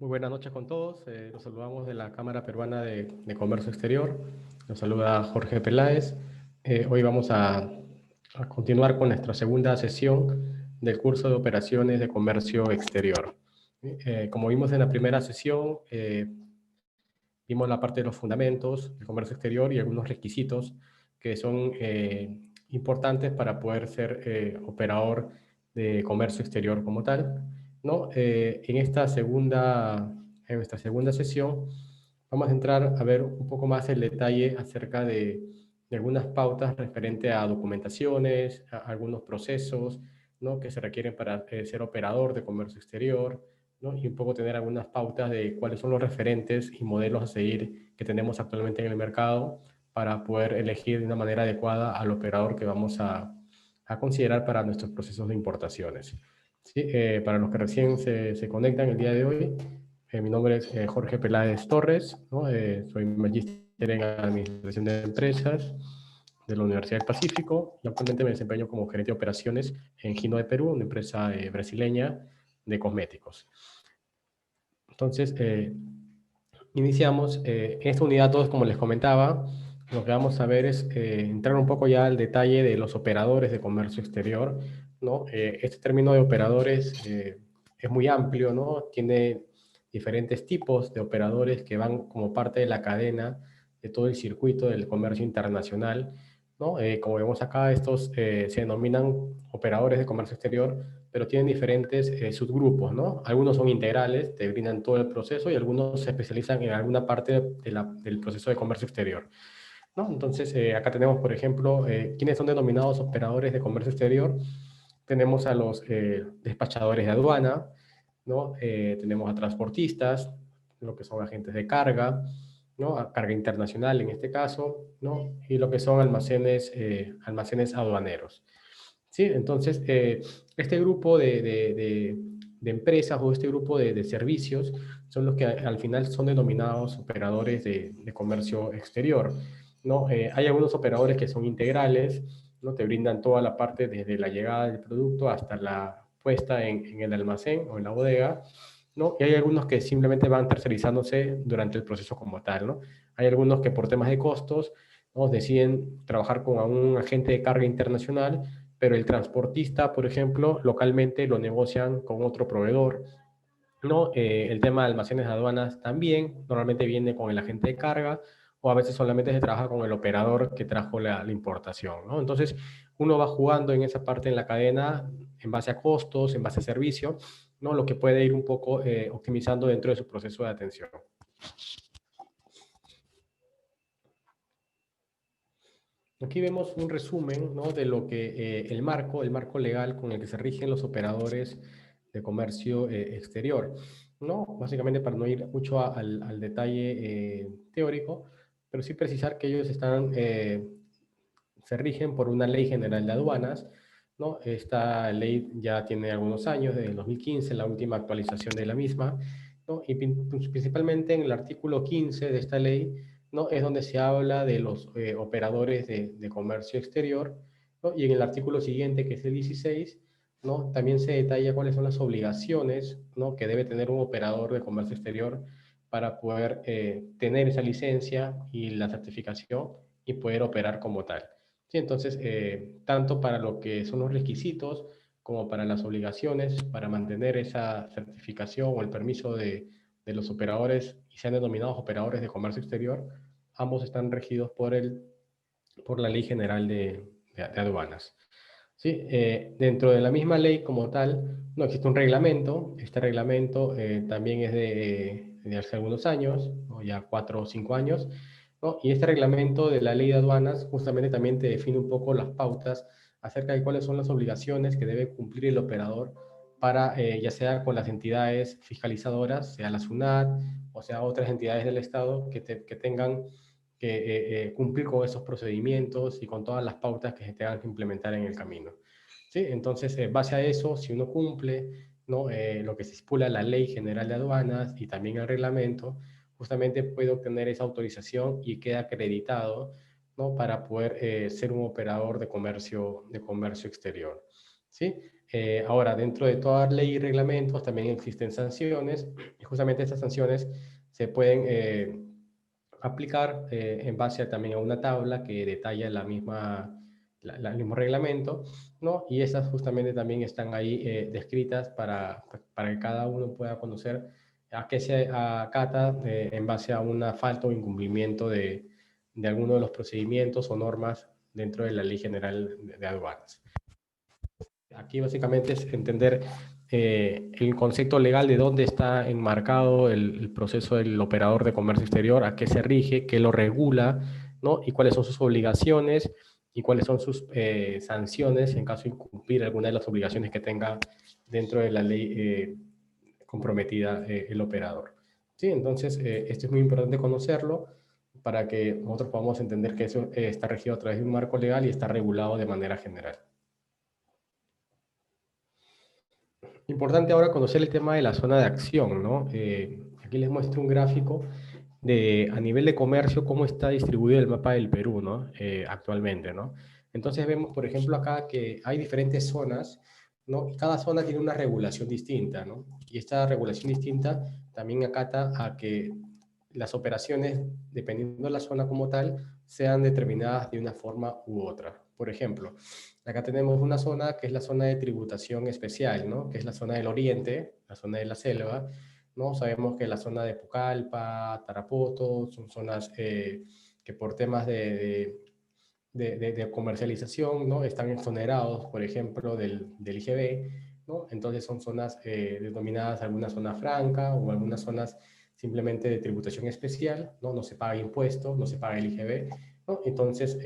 Muy buenas noches con todos. Los saludamos de la Cámara Peruana de Comercio Exterior. Nos saluda Jorge Peláez. Hoy vamos a continuar con nuestra segunda sesión del curso de operaciones de comercio exterior. Como vimos en la primera sesión, vimos la parte de los fundamentos del comercio exterior y algunos requisitos que son importantes para poder ser operador de comercio exterior como tal, ¿no? En esta segunda sesión vamos a entrar a ver un poco más el detalle acerca de algunas pautas referente a documentaciones, a algunos procesos, ¿no? Que se requieren para ser operador de comercio exterior, ¿no? Y un poco tener algunas pautas de cuáles son los referentes y modelos a seguir que tenemos actualmente en el mercado para poder elegir de una manera adecuada al operador que vamos a considerar para nuestros procesos de importaciones. ¿Sí? Para los que recién se conectan el día de hoy, mi nombre es Jorge Peláez Torres, ¿no? Soy magíster en Administración de Empresas de la Universidad del Pacífico y actualmente me desempeño como gerente de operaciones en Gino de Perú, una empresa brasileña de cosméticos. Entonces, iniciamos. En esta unidad 2, como les comentaba, lo que vamos a ver es entrar un poco ya al detalle de los operadores de comercio exterior, ¿no? Este término de operadores es muy amplio, ¿no? Tiene diferentes tipos de operadores que van como parte de la cadena de todo el circuito del comercio internacional, ¿no? Como vemos acá, estos se denominan operadores de comercio exterior, pero tienen diferentes subgrupos, ¿no? Algunos son integrales, te brindan todo el proceso y algunos se especializan en alguna parte del proceso de comercio exterior, ¿no? Entonces, acá tenemos, por ejemplo, ¿quiénes son denominados operadores de comercio exterior? Tenemos a los despachadores de aduana, ¿no? Tenemos a transportistas, lo que son agentes de carga, ¿no? A carga internacional en este caso, ¿no? Y lo que son almacenes aduaneros. Sí, entonces, este grupo de empresas o este grupo de servicios son los que al final son denominados operadores de comercio exterior, ¿no? Hay algunos operadores que son integrales, ¿no? Te brindan toda la parte desde la llegada del producto hasta la puesta en el almacén o en la bodega, ¿no? Y hay algunos que simplemente van tercerizándose durante el proceso como tal, ¿no? Hay algunos que por temas de costos, ¿no? Deciden trabajar con un agente de carga internacional, pero el transportista, por ejemplo, localmente lo negocian con otro proveedor, ¿no? El tema de almacenes de aduanas también, normalmente viene con el agente de carga, o a veces solamente se trabaja con el operador que trajo la importación, ¿no? Entonces, uno va jugando en esa parte en la cadena en base a costos, en base a servicio, ¿no? Lo que puede ir un poco optimizando dentro de su proceso de atención. Aquí vemos un resumen, ¿no? De lo que el marco legal con el que se rigen los operadores de comercio exterior, ¿no? Básicamente para no ir mucho al detalle teórico, pero sí precisar que ellos se rigen por una ley general de aduanas, ¿no? Esta ley ya tiene algunos años, desde el 2015, la última actualización de la misma, ¿no? Y principalmente en el artículo 15 de esta ley, ¿no? Es donde se habla de los operadores de comercio exterior, ¿no? Y en el artículo siguiente, que es el 16, ¿no? También se detalla cuáles son las obligaciones, ¿no? Que debe tener un operador de comercio exterior para poder tener esa licencia y la certificación y poder operar como tal. Sí, entonces, tanto para lo que son los requisitos como para las obligaciones, para mantener esa certificación o el permiso de los operadores y sean denominados operadores de comercio exterior, ambos están regidos por la Ley General de Aduanas. ¿Sí? Dentro de la misma ley como tal, no existe un reglamento. Este reglamento también es de hace algunos años, ¿no? Ya 4 o 5 años, ¿no? Y este reglamento de la ley de aduanas justamente también te define un poco las pautas acerca de cuáles son las obligaciones que debe cumplir el operador para, ya sea con las entidades fiscalizadoras, sea la SUNAT o sea otras entidades del Estado que tengan que cumplir con esos procedimientos y con todas las pautas que se tengan que implementar en el camino. ¿Sí? Entonces, base a eso, si uno cumple, ¿no? Lo que se estipula la Ley General de Aduanas y también el reglamento, justamente puede obtener esa autorización y queda acreditado, ¿no? Para poder ser un operador de comercio exterior. ¿Sí? Ahora, dentro de toda ley y reglamentos también existen sanciones, y justamente estas sanciones se pueden aplicar en base también a una tabla que detalla el mismo reglamento, ¿no? Y esas justamente también están ahí descritas para que cada uno pueda conocer a qué se acata en base a una falta o incumplimiento de alguno de los procedimientos o normas dentro de la Ley General de Aduanas. Aquí básicamente es entender el concepto legal de dónde está enmarcado el proceso del operador de comercio exterior, a qué se rige, qué lo regula, ¿no? Y cuáles son sus obligaciones y cuáles son sus sanciones en caso de incumplir alguna de las obligaciones que tenga dentro de la ley comprometida el operador. ¿Sí? Entonces, esto es muy importante conocerlo para que nosotros podamos entender que eso está regido a través de un marco legal y está regulado de manera general. Importante ahora conocer el tema de la zona de acción, ¿no? Aquí les muestro un gráfico de, a nivel de comercio, cómo está distribuido el mapa del Perú, ¿no? Actualmente, ¿no? Entonces vemos, por ejemplo, acá que hay diferentes zonas, ¿no? Y cada zona tiene una regulación distinta, ¿no? Y esta regulación distinta también acata a que las operaciones, dependiendo de la zona como tal, sean determinadas de una forma u otra. Por ejemplo, acá tenemos una zona que es la zona de tributación especial, ¿no? Que es la zona del oriente, la zona de la selva, ¿no? Sabemos que la zona de Pucallpa, Tarapoto, son zonas que por temas de comercialización, ¿no? Están exonerados, por ejemplo, del IGB, ¿no? Entonces son zonas denominadas alguna zona franca o algunas zonas simplemente de tributación especial, ¿no? No se paga impuesto, no se paga el IGB, ¿no? Entonces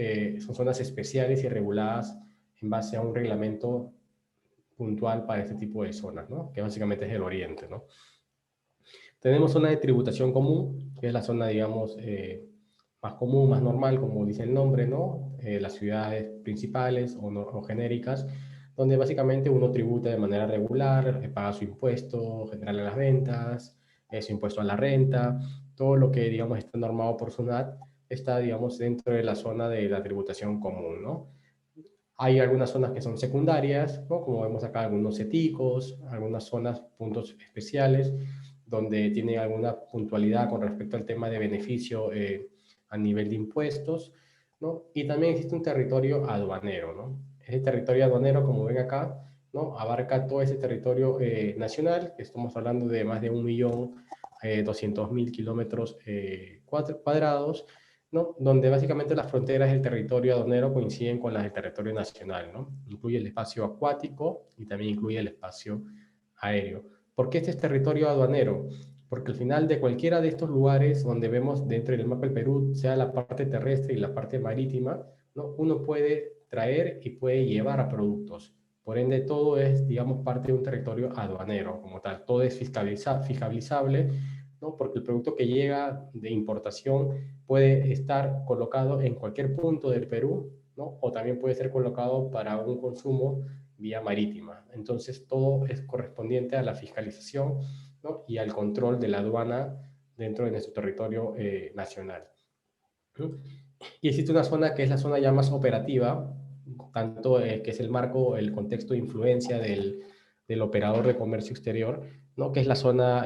son zonas especiales y reguladas en base a un reglamento puntual para este tipo de zonas, ¿no? Que básicamente es el oriente, ¿no? Tenemos zona de tributación común, que es la zona, digamos, más común, más normal, como dice el nombre, ¿no? Las ciudades principales o genéricas, donde básicamente uno tributa de manera regular, paga su impuesto general a las ventas, su impuesto a la renta, todo lo que, digamos, está normado por SUNAT está, digamos, dentro de la zona de la tributación común, ¿no? Hay algunas zonas que son secundarias, ¿no? Como vemos acá, algunos CETICOS, algunas zonas, puntos especiales, donde tienen alguna puntualidad con respecto al tema de beneficio a nivel de impuestos, ¿no? Y también existe un territorio aduanero, ¿no? Ese territorio aduanero, como ven acá, ¿no? Abarca todo ese territorio nacional, que estamos hablando de más de 1.200.000 kilómetros cuadrados, ¿no? Donde básicamente las fronteras del territorio aduanero coinciden con las del territorio nacional, ¿no? Incluye el espacio acuático y también incluye el espacio aéreo. ¿Por qué este es territorio aduanero? Porque al final de cualquiera de estos lugares donde vemos dentro del mapa del Perú, sea la parte terrestre y la parte marítima, ¿no? Uno puede traer y puede llevar a productos. Por ende, todo es, digamos, parte de un territorio aduanero como tal. Todo es fiscalizable, ¿no? Porque el producto que llega de importación puede estar colocado en cualquier punto del Perú, ¿no? O también puede ser colocado para un consumo vía marítima. Entonces, todo es correspondiente a la fiscalización, ¿no? Y al control de la aduana dentro de nuestro territorio nacional. ¿No? Y existe una zona que es la zona ya más operativa, tanto que es el marco, el contexto de influencia del operador de comercio exterior, ¿no? Que es la zona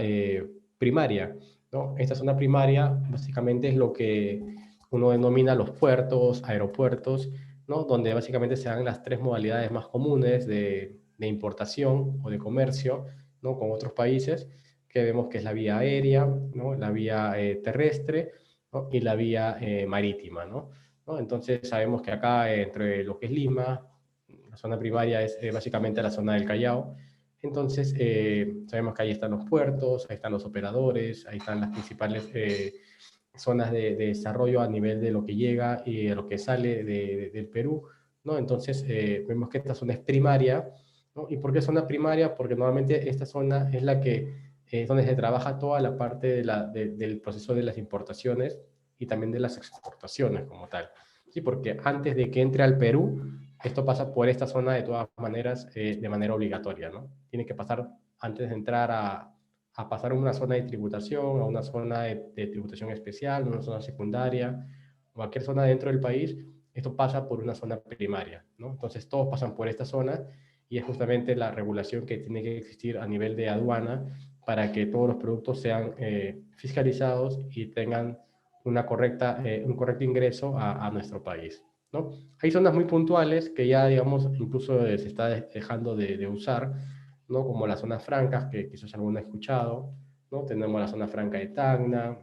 primaria, ¿no? Esta zona primaria básicamente es lo que uno denomina los puertos, aeropuertos, ¿no? Donde básicamente se dan las tres modalidades más comunes de importación o de comercio, ¿no? Con otros países, que vemos que es la vía aérea, ¿no? La vía terrestre, ¿no? Y la vía marítima, ¿no? ¿No? Entonces sabemos que acá entre lo que es Lima, la zona primaria es básicamente la zona del Callao, entonces sabemos que ahí están los puertos, ahí están los operadores, ahí están las principales zonas de desarrollo a nivel de lo que llega y de lo que sale del Perú, ¿no? Entonces vemos que esta zona es primaria, ¿no? ¿Y por qué zona primaria? Porque normalmente esta zona es la que donde se trabaja toda la parte del proceso de las importaciones y también de las exportaciones como tal. Sí, porque antes de que entre al Perú, esto pasa por esta zona de todas maneras, de manera obligatoria, ¿no? Tiene que pasar antes de entrar a pasar a una zona de tributación, a una zona de tributación especial, una zona secundaria, cualquier zona dentro del país, esto pasa por una zona primaria, ¿no? Entonces todos pasan por esta zona y es justamente la regulación que tiene que existir a nivel de aduana para que todos los productos sean fiscalizados y tengan un correcto ingreso a nuestro país, ¿no? Hay zonas muy puntuales que ya, digamos, incluso se está dejando de usar, ¿no? Como las zonas francas, que quizás alguno ha escuchado, ¿no? Tenemos la zona franca de Tacna,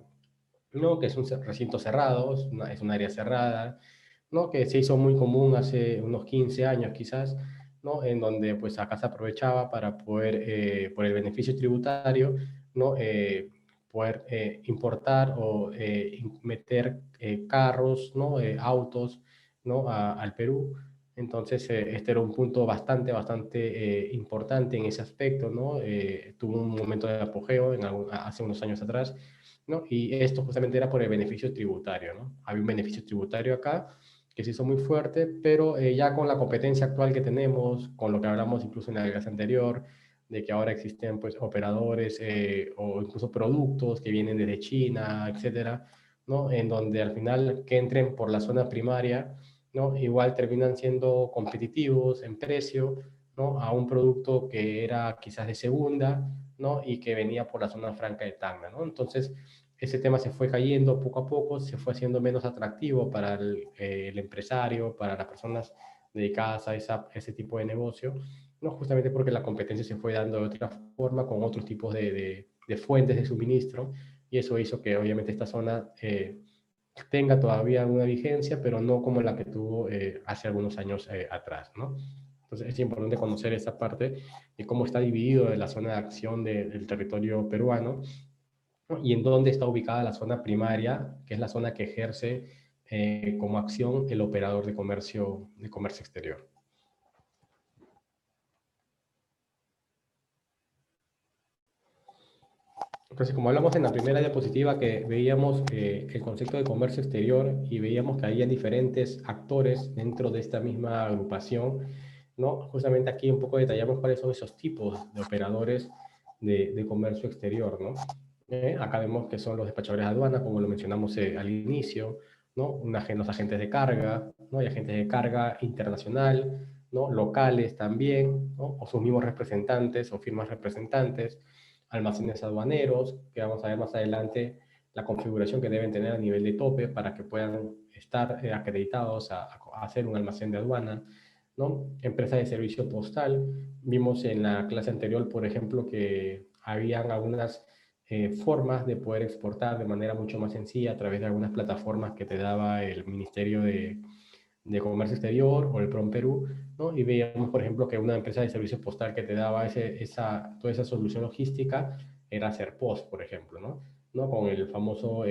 ¿no? Que es un recinto cerrado, es un área cerrada, ¿no? Que se hizo muy común hace unos 15 años quizás, ¿no? En donde pues acá se aprovechaba para poder, por el beneficio tributario, ¿no? Poder importar o meter carros, ¿no? Autos, ¿no? Al Perú. Entonces, este era un punto bastante importante en ese aspecto, ¿no? Tuvo un momento de apogeo hace unos años atrás, ¿no? Y esto justamente era por el beneficio tributario, ¿no? Había un beneficio tributario acá que se hizo muy fuerte, pero ya con la competencia actual que tenemos, con lo que hablamos incluso en la clase anterior, de que ahora existen pues operadores o incluso productos que vienen desde China, etcétera, ¿no? En donde al final que entren por la zona primaria, ¿no? Igual terminan siendo competitivos en precio, ¿no? A un producto que era quizás de segunda, ¿no? Y que venía por la zona franca de Tacna, ¿no? Entonces, ese tema se fue cayendo poco a poco, se fue haciendo menos atractivo para el empresario, para las personas dedicadas a ese tipo de negocio, ¿no? Justamente porque la competencia se fue dando de otra forma, con otros tipos de fuentes de suministro, y eso hizo que obviamente esta zona tenga todavía una vigencia, pero no como la que tuvo hace algunos años atrás, ¿no? Entonces es importante conocer esa parte de cómo está dividido la zona de acción del territorio peruano, ¿no? Y en dónde está ubicada la zona primaria, que es la zona que ejerce como acción el operador de comercio exterior. Entonces, como hablamos en la primera diapositiva, que veíamos el concepto de comercio exterior y veíamos que había diferentes actores dentro de esta misma agrupación, ¿no? Justamente aquí un poco detallamos cuáles son esos tipos de operadores de comercio exterior, ¿no? Acá vemos que son los despachadores de aduana, como lo mencionamos al inicio, ¿no? Los agentes de carga, ¿no? Y agentes de carga internacional, ¿no? Locales también, ¿no? O sus mismos representantes o firmas representantes, almacenes aduaneros, que vamos a ver más adelante la configuración que deben tener a nivel de tope para que puedan estar acreditados a hacer un almacén de aduana, ¿no? Empresas de servicio postal. Vimos en la clase anterior, por ejemplo, que habían algunas formas de poder exportar de manera mucho más sencilla a través de algunas plataformas que te daba el Ministerio de Comercio Exterior o el PROM Perú, ¿no? Y veíamos, por ejemplo, que una empresa de servicio postal que te daba toda esa solución logística era Serpost, por ejemplo, ¿no? ¿No? Con el famoso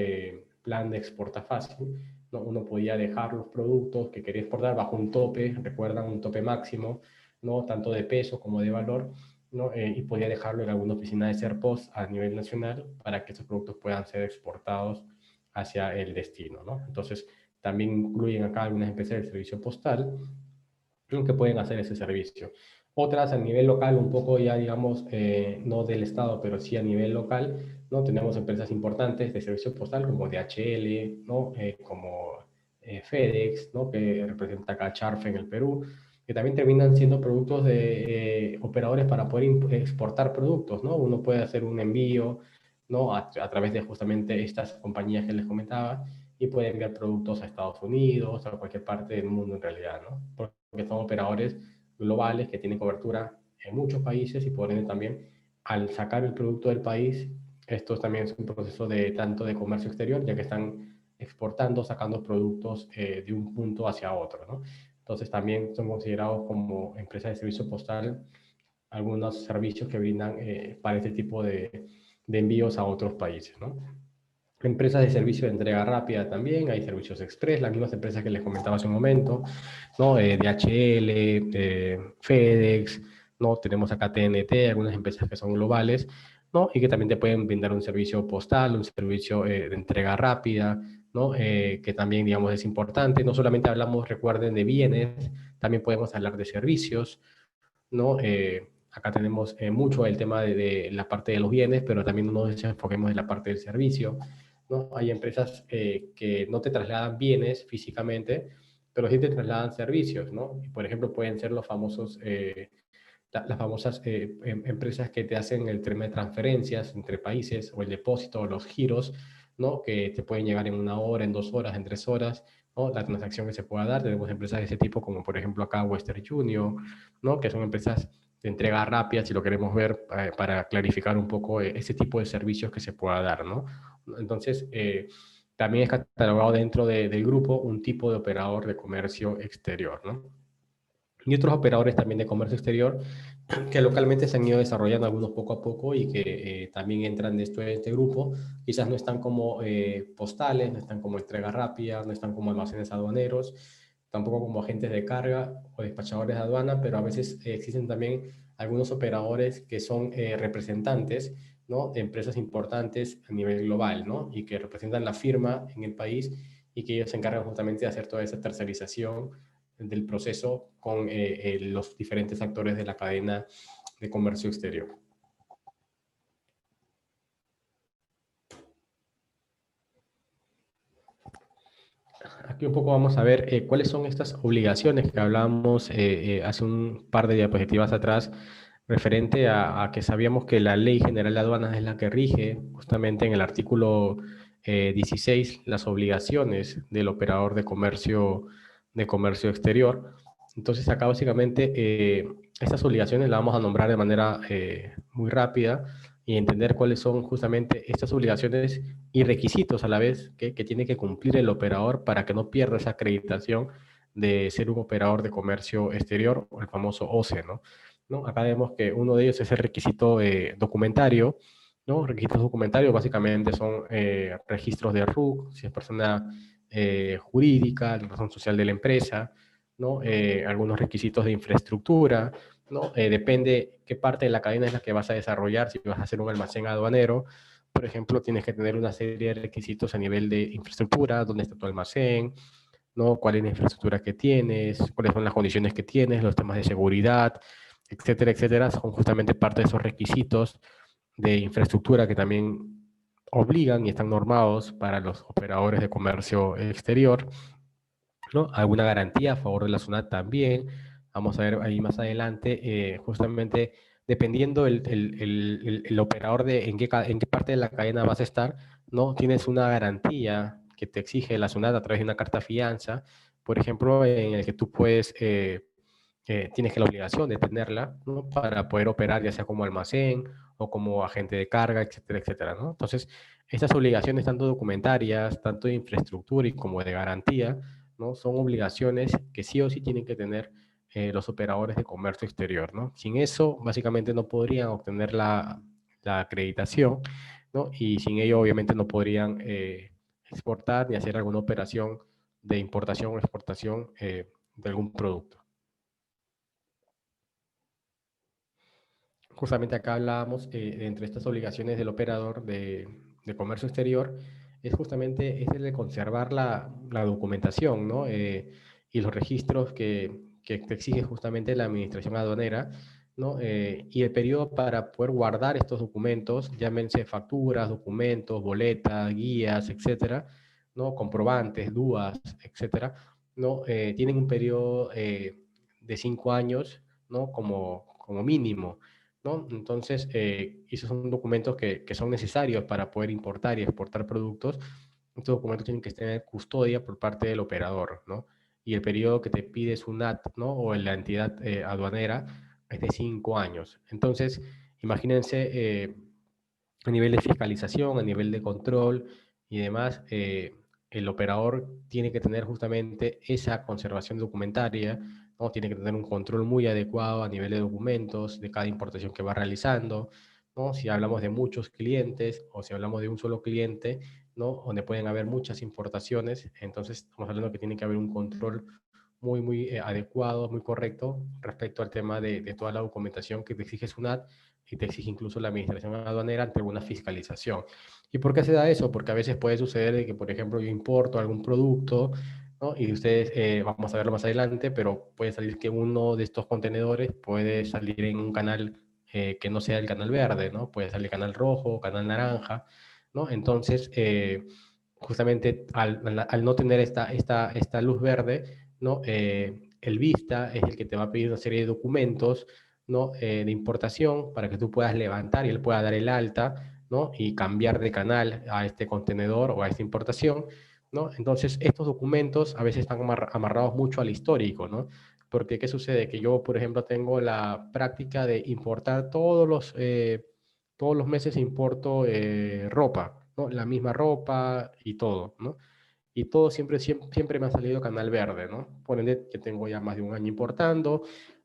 plan de exporta fácil, ¿no? Uno podía dejar los productos que quería exportar bajo un tope, recuerdan, un tope máximo, ¿no? Tanto de peso como de valor, ¿no? Y podía dejarlo en alguna oficina de Serpost a nivel nacional para que esos productos puedan ser exportados hacia el destino, ¿no? Entonces, también incluyen acá algunas empresas de servicio postal que pueden hacer ese servicio. Otras a nivel local, un poco ya digamos, no del Estado, pero sí a nivel local, ¿no? Tenemos empresas importantes de servicio postal como DHL, ¿no? Como FedEx, ¿no? Que representa acá Charfe en el Perú, que también terminan siendo productos de operadores para poder exportar productos, ¿no? Uno puede hacer un envío, ¿no? A través de justamente estas compañías que les comentaba, y puede enviar productos a Estados Unidos, a cualquier parte del mundo en realidad, ¿no? Porque son operadores globales que tienen cobertura en muchos países y por ende también al sacar el producto del país, esto también es un proceso de tanto de comercio exterior, ya que están exportando, sacando productos de un punto hacia otro, ¿no? Entonces también son considerados como empresas de servicio postal algunos servicios que brindan para este tipo de envíos a otros países, ¿no? Empresas de servicio de entrega rápida también, hay servicios express, las mismas empresas que les comentaba hace un momento, ¿no? DHL, FedEx, ¿no? Tenemos acá TNT, algunas empresas que son globales, ¿no? Y que también te pueden brindar un servicio postal, un servicio de entrega rápida, ¿no? Que también, digamos, es importante. No solamente hablamos, recuerden, de bienes, también podemos hablar de servicios, ¿no? Acá tenemos mucho el tema de la parte de los bienes, pero también no nos enfoquemos en la parte del servicio, ¿no? Hay empresas que no te trasladan bienes físicamente, pero sí te trasladan servicios, ¿no? Y por ejemplo, pueden ser los famosos las famosas empresas que te hacen el tema de transferencias entre países o el depósito o los giros, ¿no? Que te pueden llegar en 1 hora, en 2 horas, en 3 horas, ¿no? La transacción que se pueda dar. Tenemos empresas de ese tipo como por ejemplo acá Western Union, ¿no? Que son empresas de entrega rápida, si lo queremos ver, para clarificar un poco ese tipo de servicios que se pueda dar, ¿no? Entonces, también es catalogado dentro del grupo un tipo de operador de comercio exterior, ¿no? Y otros operadores también de comercio exterior que localmente se han ido desarrollando algunos poco a poco y que también entran de este grupo. Quizás no están como postales, no están como entrega rápida, no están como almacenes aduaneros, tampoco como agentes de carga o despachadores de aduana, pero a veces existen también algunos operadores que son representantes, ¿no? De empresas importantes a nivel global, ¿no? Y que representan la firma en el país y que ellos se encargan justamente de hacer toda esa tercerización del proceso con los diferentes actores de la cadena de comercio exterior. Aquí un poco vamos a ver cuáles son estas obligaciones que hablábamos hace un par de diapositivas atrás, referente a que sabíamos que la Ley General de Aduanas es la que rige justamente en el artículo 16 las obligaciones del operador de comercio exterior. Entonces acá básicamente estas obligaciones las vamos a nombrar de manera muy rápida y entender cuáles son justamente estas obligaciones y requisitos a la vez que tiene que cumplir el operador para que no pierda esa acreditación de ser un operador de comercio exterior, o el famoso OCE, ¿no? ¿No? Acá vemos que uno de ellos es el requisito documentario, ¿no? Requisitos documentarios básicamente son registros de RUC, si es persona jurídica, la razón social de la empresa, ¿no? Algunos requisitos de infraestructura, ¿no? Depende qué parte de la cadena es la que vas a desarrollar. Si vas a hacer un almacén aduanero, por ejemplo, tienes que tener una serie de requisitos a nivel de infraestructura, dónde está tu almacén, ¿no? Cuál es la infraestructura que tienes, cuáles son las condiciones que tienes, los temas de seguridad, etcétera, etcétera, son justamente parte de esos requisitos de infraestructura que también obligan y están normados para los operadores de comercio exterior, ¿no? Alguna garantía a favor de la SUNAT también. Vamos a ver ahí más adelante, justamente dependiendo el operador de en qué parte de la cadena vas a estar, ¿no? Tienes una garantía que te exige la SUNAT a través de una carta fianza, por ejemplo, en el que tú puedes, tienes que la obligación de tenerla, ¿no? Para poder operar ya sea como almacén o como agente de carga, etcétera, etcétera, ¿no? Entonces, estas obligaciones tanto documentarias, tanto de infraestructura y como de garantía, ¿no? Son obligaciones que sí o sí tienen que tener los operadores de comercio exterior, ¿no? Sin eso, básicamente no podrían obtener la acreditación, ¿no? Y sin ello, obviamente, no podrían exportar ni hacer alguna operación de importación o exportación de algún producto. Justamente acá hablábamos entre estas obligaciones del operador de comercio exterior, es justamente es el de conservar la documentación, ¿no? Y los registros que te exige justamente la administración aduanera, ¿no? Y el periodo para poder guardar estos documentos, llámense facturas, documentos, boletas, guías, etcétera, ¿no? Comprobantes, DUAs, etcétera, ¿no? Tienen un periodo de 5 años, ¿no? Como mínimo, ¿no? Entonces, esos son documentos que son necesarios para poder importar y exportar productos. Estos documentos tienen que tener custodia por parte del operador, ¿no? Y el periodo que te pide SUNAT, ¿no? O la entidad aduanera es de 5 años. Entonces, imagínense a nivel de fiscalización, a nivel de control y demás, el operador tiene que tener justamente esa conservación documentaria, ¿no? Tiene que tener un control muy adecuado a nivel de documentos, de cada importación que va realizando, ¿no? Si hablamos de muchos clientes o si hablamos de un solo cliente, ¿no? Donde pueden haber muchas importaciones, entonces estamos hablando que tiene que haber un control muy, muy adecuado, muy correcto respecto al tema de toda la documentación que te exige SUNAT y te exige incluso la administración aduanera ante alguna fiscalización. ¿Y por qué se da eso? Porque a veces puede suceder que, por ejemplo, yo importo algún producto, ¿no? Y ustedes, vamos a verlo más adelante, pero puede salir que uno de estos contenedores puede salir en un canal que no sea el canal verde, ¿no? Puede salir canal rojo, canal naranja, ¿no? Entonces, justamente al no tener esta luz verde, ¿no? El vista es el que te va a pedir una serie de documentos, ¿no? De importación para que tú puedas levantar y él pueda dar el alta, ¿no? Y cambiar de canal a este contenedor o a esta importación, ¿no? Entonces, estos documentos a veces están amarrados mucho al histórico, ¿no? Porque, ¿qué sucede? Que yo, por ejemplo, tengo la práctica de importar todos los meses importo ropa, ¿no? La misma ropa y todo, ¿no? Y todo siempre me ha salido canal verde, ¿no? Por ende, que tengo ya más de un año importando,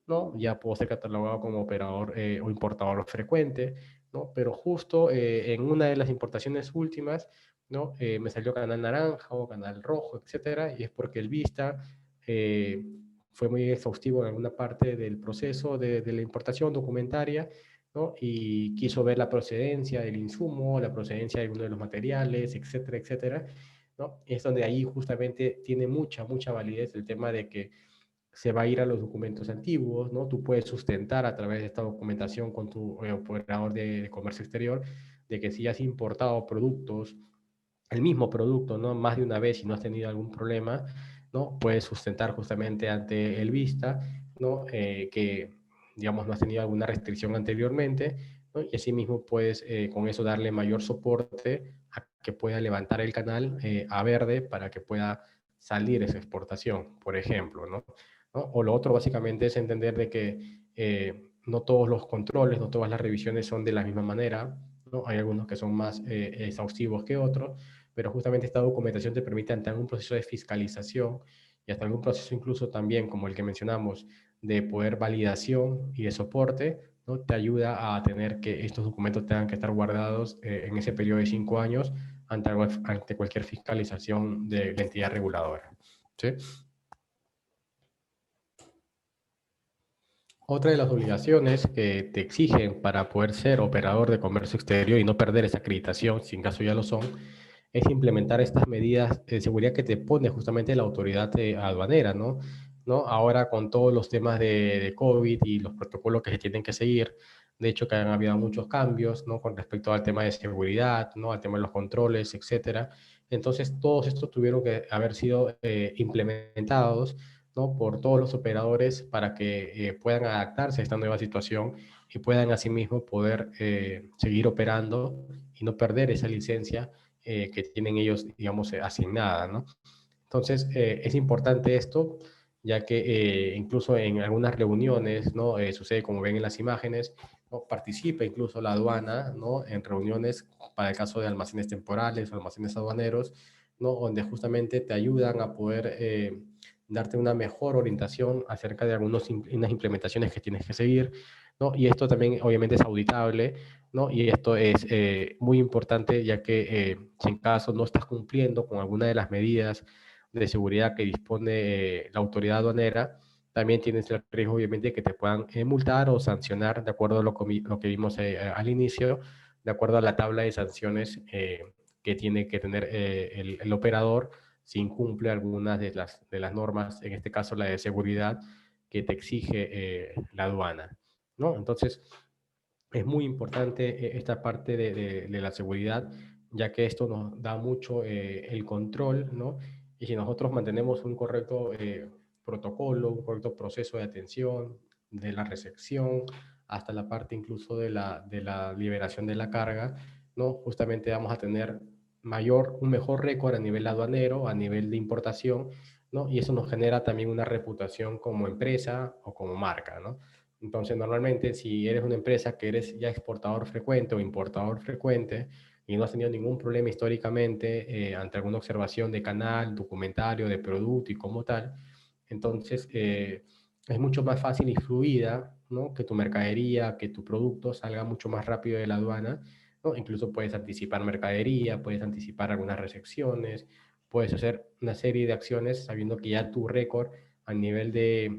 ¿no? Ya puedo ser catalogado como operador o importador frecuente, ¿no? Pero justo en una de las importaciones últimas, ¿no? Me salió canal naranja o canal rojo, etcétera, y es porque el Vista eh, fue muy exhaustivo en alguna parte del proceso de la importación documentaria, ¿no? Y quiso ver la procedencia del insumo, la procedencia de alguno de los materiales, etcétera, etcétera, ¿no? Es donde ahí justamente tiene mucha validez el tema de que se va a ir a los documentos antiguos, ¿no? Tú puedes sustentar a través de esta documentación con tu operador de comercio exterior de que si has importado productos, el mismo producto, ¿no? Más de una vez y no has tenido algún problema, ¿no? Puedes sustentar justamente ante el Vista, ¿no? Que, digamos, no has tenido alguna restricción anteriormente, ¿no? Y asimismo puedes con eso darle mayor soporte a que pueda levantar el canal a verde para que pueda salir esa exportación, por ejemplo, ¿no? ¿No? O lo otro básicamente es entender de que no todos los controles, no todas las revisiones son de la misma manera, ¿no? Hay algunos que son más exhaustivos que otros, pero justamente esta documentación te permite ante algún proceso de fiscalización y hasta algún proceso incluso también como el que mencionamos de poder validación y de soporte, ¿no? Te ayuda a tener que estos documentos tengan que estar guardados en ese periodo de 5 años ante cualquier fiscalización de la entidad reguladora. ¿Sí? Otra de las obligaciones que te exigen para poder ser operador de comercio exterior y no perder esa acreditación, si en caso ya lo son, es implementar estas medidas de seguridad que te pone justamente la autoridad aduanera, ¿no? ¿No? Ahora con todos los temas de COVID y los protocolos que se tienen que seguir, de hecho que han habido muchos cambios, ¿no? Con respecto al tema de seguridad, ¿no? Al tema de los controles, etcétera. Entonces, todos estos tuvieron que haber sido implementados, ¿no? Por todos los operadores para que puedan adaptarse a esta nueva situación y puedan asimismo poder seguir operando y no perder esa licencia que tienen ellos, digamos, asignada, ¿no? Entonces, es importante esto, ya que incluso en algunas reuniones, ¿no? Sucede como ven en las imágenes, ¿no? Participa incluso la aduana, ¿no? En reuniones para el caso de almacenes temporales o almacenes aduaneros, ¿no? Donde justamente te ayudan a poder darte una mejor orientación acerca de unas implementaciones que tienes que seguir, ¿no? Y esto también obviamente es auditable, ¿no? Y esto es muy importante ya que si en caso no estás cumpliendo con alguna de las medidas de seguridad que dispone la autoridad aduanera, también tienes el riesgo obviamente de que te puedan multar o sancionar de acuerdo a lo que vimos al inicio, de acuerdo a la tabla de sanciones que tiene que tener el operador si incumple algunas de las normas, en este caso la de seguridad que te exige la aduana, ¿no? Entonces, es muy importante esta parte de la seguridad, ya que esto nos da mucho el control, ¿no? Y si nosotros mantenemos un correcto protocolo, un correcto proceso de atención, de la recepción, hasta la parte incluso de la liberación de la carga, ¿no? Justamente vamos a tener un mejor récord a nivel aduanero, a nivel de importación, ¿no? Y eso nos genera también una reputación como empresa o como marca, ¿no? Entonces, normalmente, si eres una empresa que eres ya exportador frecuente o importador frecuente y no has tenido ningún problema históricamente ante alguna observación de canal, documentario, de producto y como tal, entonces es mucho más fácil y fluida, ¿no? Que tu mercadería, que tu producto salga mucho más rápido de la aduana, ¿no? Incluso puedes anticipar mercadería, puedes anticipar algunas recepciones, puedes hacer una serie de acciones sabiendo que ya tu récord a nivel de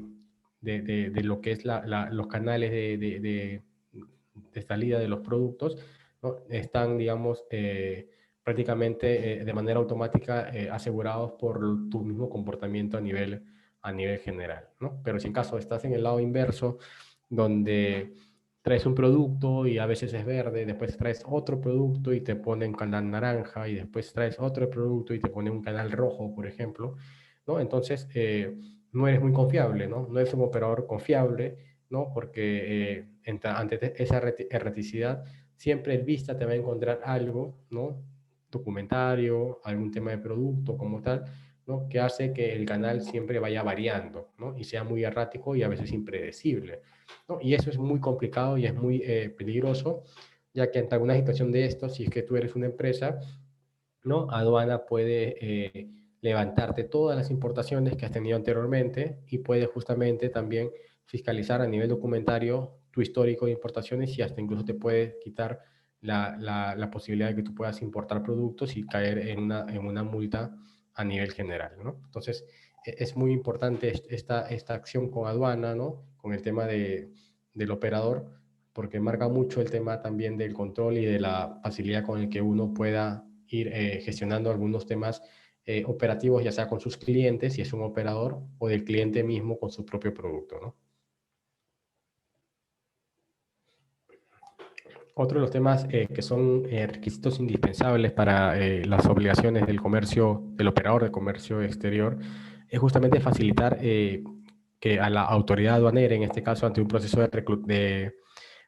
lo que es los canales de salida de los productos, ¿no? Están, digamos, prácticamente de manera automática asegurados por tu mismo comportamiento a nivel general, ¿no? Pero si en caso estás en el lado inverso, donde traes un producto y a veces es verde, después traes otro producto y te ponen canal naranja y después traes otro producto y te ponen un canal rojo, por ejemplo, ¿no? Entonces, no eres muy confiable, ¿no? No eres un operador confiable ¿no? Porque ante esa erraticidad, siempre el vista te va a encontrar algo, ¿no? Documentario, algún tema de producto como tal, ¿no? Que hace que el canal siempre vaya variando, ¿no? Y sea muy errático y a veces impredecible, ¿no? Y eso es muy complicado y es muy peligroso, ya que ante alguna situación de esto, si es que tú eres una empresa, ¿no? Aduana puede levantarte todas las importaciones que has tenido anteriormente y puede justamente también fiscalizar a nivel documentario tu histórico de importaciones y hasta incluso te puede quitar la posibilidad de que tú puedas importar productos y caer en una multa a nivel general, ¿no? Entonces, es muy importante esta acción con aduana, ¿no? Con el tema del operador, porque marca mucho el tema también del control y de la facilidad con el que uno pueda ir gestionando algunos temas operativos, ya sea con sus clientes, si es un operador, o del cliente mismo con su propio producto, ¿no? Otro de los temas que son requisitos indispensables para las obligaciones del comercio, del operador de comercio exterior, es justamente facilitar que a la autoridad aduanera, en este caso ante un proceso de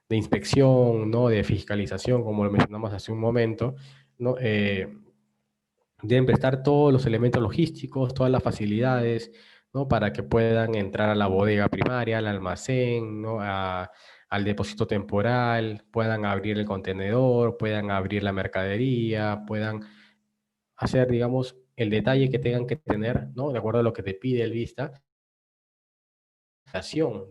inspección, ¿no? De fiscalización, como lo mencionamos hace un momento, ¿no? Deben prestar todos los elementos logísticos, todas las facilidades, ¿no? Para que puedan entrar a la bodega primaria, al almacén, ¿no? Al depósito temporal, puedan abrir el contenedor, puedan abrir la mercadería, puedan hacer, digamos, el detalle que tengan que tener, ¿no? De acuerdo a lo que te pide el vista,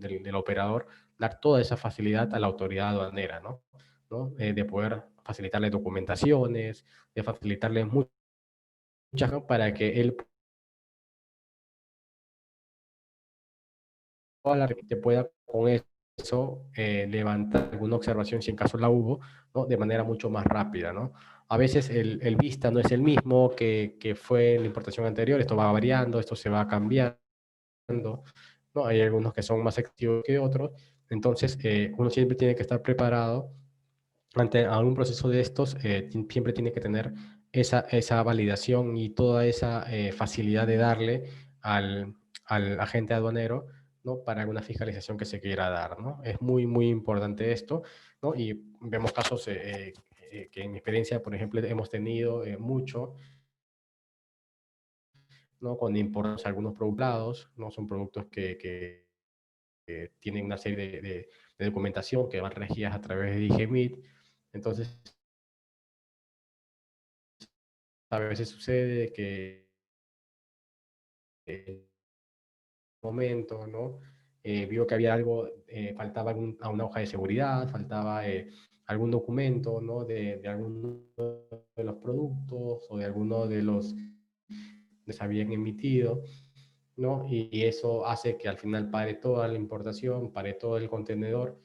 del operador, dar toda esa facilidad a la autoridad aduanera, ¿no? ¿No? De poder facilitarle documentaciones, de facilitarle muchas para que él te pueda con eso levantar alguna observación, si en caso la hubo, ¿no? De manera mucho más rápida, ¿no? A veces el vista no es el mismo que fue en la importación anterior, esto va variando, esto se va cambiando, ¿no? Hay algunos que son más activos que otros, entonces uno siempre tiene que estar preparado ante algún proceso de estos, siempre tiene que tener esa validación y toda esa facilidad de darle al, al agente aduanero, ¿no? Para alguna fiscalización que se quiera dar, ¿no? Es muy, muy importante esto, ¿no? Y vemos casos que en mi experiencia, por ejemplo, hemos tenido mucho, ¿no? Cuando importamos algunos productos, ¿no? Son productos que tienen una serie de documentación que van regidas a través de DIGEMIT. Entonces, a veces sucede que en un momento, ¿no? Vio que había algo, faltaba a una hoja de seguridad, faltaba algún documento, ¿no? De alguno de los productos o de alguno de los que se habían emitido, ¿no? Y eso hace que al final pare toda la importación, pare todo el contenedor,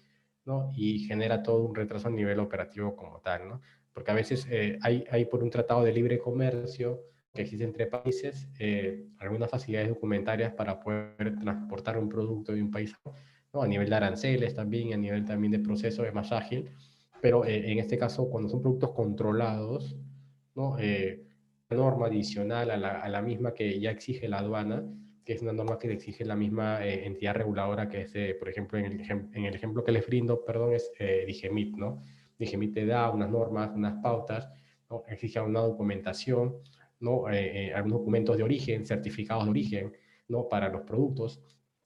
¿no? Y genera todo un retraso a nivel operativo como tal, ¿no? Porque a veces hay por un tratado de libre comercio que existe entre países algunas facilidades documentarias para poder transportar un producto de un país, ¿no? A nivel de aranceles también, a nivel también de proceso es más ágil, pero en este caso cuando son productos controlados, ¿no? Norma adicional a la misma que ya exige la aduana, que es una norma que le exige la misma entidad reguladora que es, por ejemplo, en el ejemplo que les brindo, perdón, es DIGEMIT, ¿no? DIGEMIT te da unas normas, unas pautas, ¿no? Exige una documentación, ¿no? Algunos documentos de origen, certificados de origen, ¿no? Para los productos.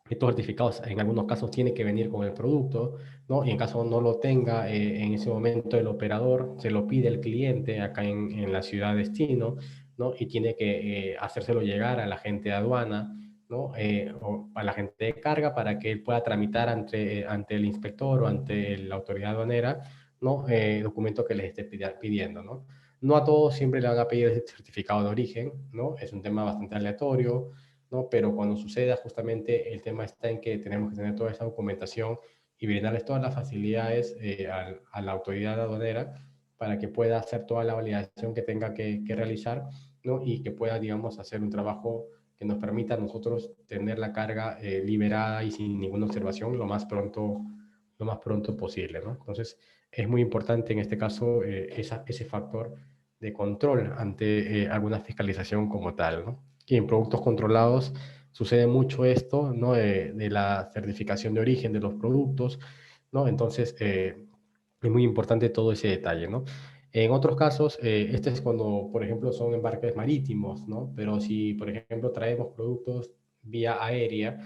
Estos certificados en algunos casos tienen que venir con el producto, ¿no? Y en caso no lo tenga en ese momento el operador, se lo pide el cliente acá en la ciudad de destino, ¿no? Y tiene que hacérselo llegar a la gente de aduana, ¿no? O a la gente de carga para que él pueda tramitar ante el inspector o ante la autoridad aduanera, ¿no? Documento que les esté pidiendo, ¿no? No a todos siempre le van a pedir el certificado de origen, ¿no? Es un tema bastante aleatorio, ¿no? Pero cuando suceda, justamente el tema está en que tenemos que tener toda esa documentación y brindarles todas las facilidades a la autoridad aduanera para que pueda hacer toda la validación que tenga que realizar, ¿no? Y que pueda, digamos, hacer un trabajo que nos permita a nosotros tener la carga liberada y sin ninguna observación lo más pronto posible, ¿no? Entonces, es muy importante en este caso ese factor de control ante alguna fiscalización como tal, ¿no? Y en productos controlados sucede mucho esto, ¿no? De la certificación de origen de los productos, ¿no? Entonces, es muy importante todo ese detalle, ¿no? En otros casos, este es cuando, por ejemplo, son embarques marítimos, ¿no? Pero si, por ejemplo, traemos productos vía aérea,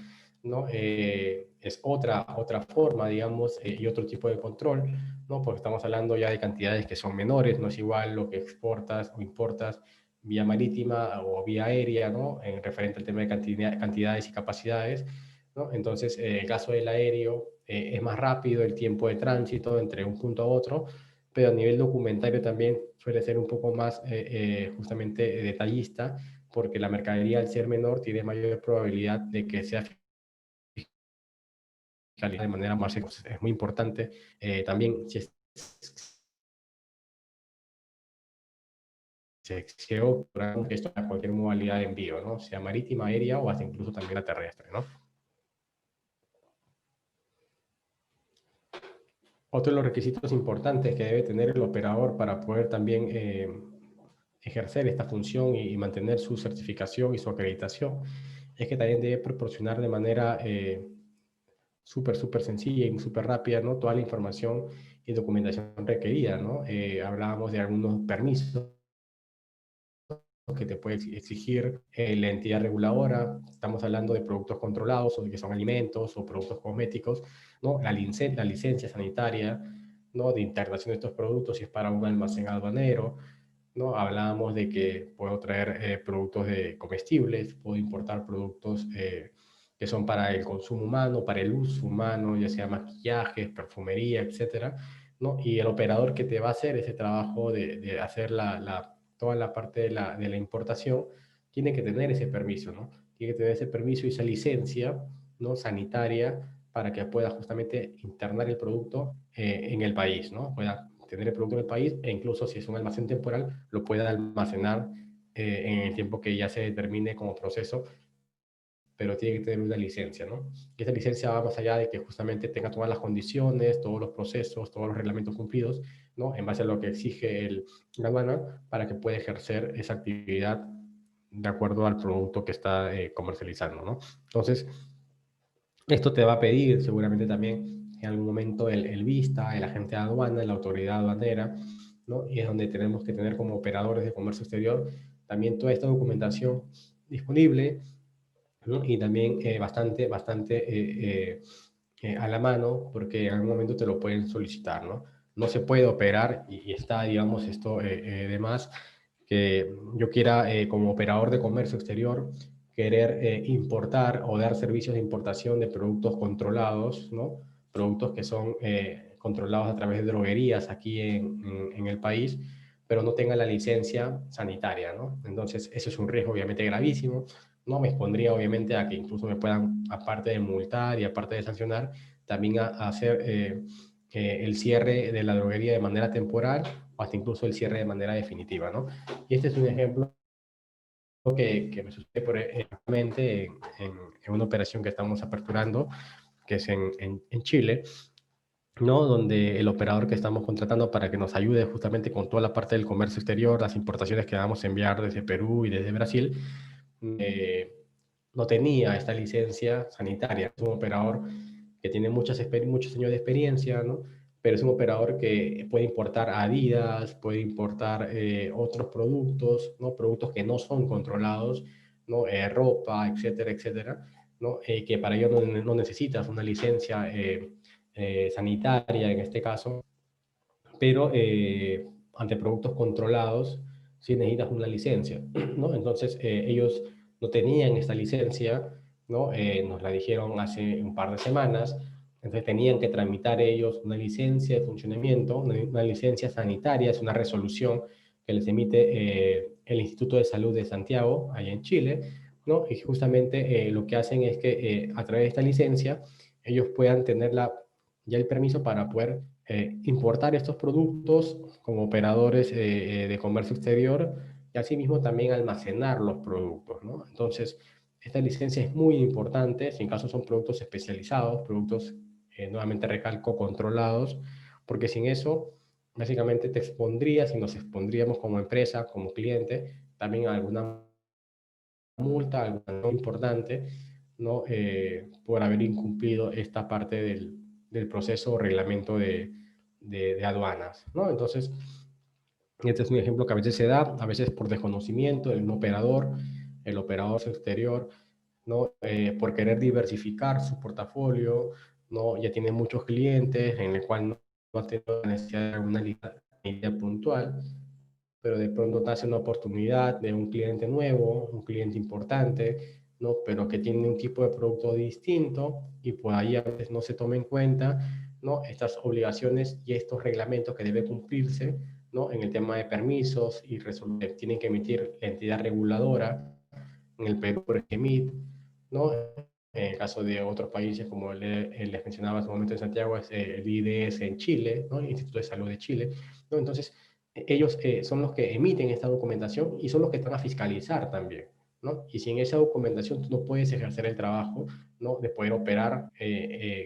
¿no? Es otra forma, digamos, y otro tipo de control, ¿no? Porque estamos hablando ya de cantidades que son menores, no es igual lo que exportas o importas vía marítima o vía aérea, ¿no? En referente al tema de cantidades y capacidades, ¿no? Entonces, el caso del aéreo es más rápido el tiempo de tránsito entre un punto a otro, pero a nivel documentario también suele ser un poco más justamente detallista, porque la mercadería al ser menor tiene mayor probabilidad de que sea fiscalizada de manera más económica. Es muy importante también si se opta esto a cualquier modalidad de envío, ¿no? Sea marítima, aérea o hasta incluso también la terrestre, ¿no? Otro de los requisitos importantes que debe tener el operador para poder también ejercer esta función y mantener su certificación y su acreditación es que también debe proporcionar de manera súper sencilla y súper rápida, ¿no? Toda la información y documentación requerida, ¿no? Hablábamos de algunos permisos que te puede exigir la entidad reguladora. Estamos hablando de productos controlados, o que son alimentos o productos cosméticos, ¿no? La licencia sanitaria, ¿no? De integración de estos productos, si es para un almacén aduanero, ¿no? Hablábamos de que puedo traer productos de comestibles, puedo importar productos que son para el consumo humano, para el uso humano, ya sea maquillajes, perfumería, etcétera, ¿no? Y el operador que te va a hacer ese trabajo de hacer toda la parte de la importación, tiene que tener ese permiso, ¿no? Tiene que tener ese permiso y esa licencia, ¿no? Sanitaria para que pueda justamente internar el producto en el país, ¿no? Pueda tener el producto en el país e incluso si es un almacén temporal, lo pueda almacenar en el tiempo que ya se determine como proceso, pero tiene que tener una licencia, ¿no? Y esa licencia va más allá de que justamente tenga todas las condiciones, todos los procesos, todos los reglamentos cumplidos, ¿no? En base a lo que exige la aduana para que pueda ejercer esa actividad de acuerdo al producto que está comercializando, ¿no? Entonces, esto te va a pedir seguramente también en algún momento el vista, el agente de aduana, la autoridad aduanera, ¿no? Y es donde tenemos que tener como operadores de comercio exterior también toda esta documentación disponible, ¿no? Y también bastante a la mano, porque en algún momento te lo pueden solicitar, ¿no? No se puede operar y está, digamos, esto de más, que yo quiera, como operador de comercio exterior, querer importar o dar servicios de importación de productos controlados, ¿no? Productos que son controlados a través de droguerías aquí en el país, pero no tenga la licencia sanitaria, ¿no? Entonces, eso es un riesgo obviamente gravísimo, ¿no? Me expondría obviamente a que incluso me puedan, aparte de multar y aparte de sancionar, también a hacer el cierre de la droguería de manera temporal o hasta incluso el cierre de manera definitiva, ¿no? Y este es un ejemplo que me sucede exactamente en una operación que estamos aperturando, que es en Chile, ¿no? Donde el operador que estamos contratando para que nos ayude justamente con toda la parte del comercio exterior, las importaciones que vamos a enviar desde Perú y desde Brasil, eh, no tenía esta licencia sanitaria. Es un operador que tiene muchos años de experiencia, ¿no? Pero es un operador que puede importar Adidas, puede importar otros productos, ¿no? Productos que no son controlados, ¿no? Ropa, etcétera, etcétera, ¿no? Que para ello no necesitas una licencia sanitaria en este caso, pero ante productos controlados sí necesitas una licencia, ¿no? Entonces ellos no tenían esta licencia, ¿no? Nos la dijeron hace un par de semanas, entonces tenían que tramitar ellos una licencia de funcionamiento, una licencia sanitaria, es una resolución que les emite el Instituto de Salud de Santiago, allá en Chile, ¿no? Y justamente lo que hacen es que a través de esta licencia ellos puedan tener ya el permiso para poder importar estos productos como operadores de comercio exterior y asimismo también almacenar los productos, ¿no? Entonces, esta licencia es muy importante, si en caso son productos especializados, productos, nuevamente recalco, controlados, porque sin eso, básicamente te expondrías y nos expondríamos como empresa, como cliente, también a alguna multa, alguna no importante, ¿no? Por haber incumplido esta parte del proceso o reglamento de aduanas, ¿no? Entonces, este es un ejemplo que a veces se da, a veces por desconocimiento del mismo operador, el operador exterior, ¿no? Por querer diversificar su portafolio, ¿no? Ya tiene muchos clientes en el cual no ha tenido la necesidad de alguna línea puntual, pero de pronto nace una oportunidad de un cliente nuevo, un cliente importante, ¿no? Pero que tiene un tipo de producto distinto y por ahí a veces no se toma en cuenta, ¿no? Estas obligaciones y estos reglamentos que debe cumplirse, ¿no? En el tema de permisos y tienen que emitir la entidad reguladora, en el Perú por EMIT, ¿no? En el caso de otros países, como les mencionaba hace un momento en Santiago, es el IDS en Chile, ¿no? El Instituto de Salud de Chile, ¿no? Entonces, ellos son los que emiten esta documentación y son los que están a fiscalizar también, ¿no? Y sin esa documentación tú no puedes ejercer el trabajo, ¿no? De poder operar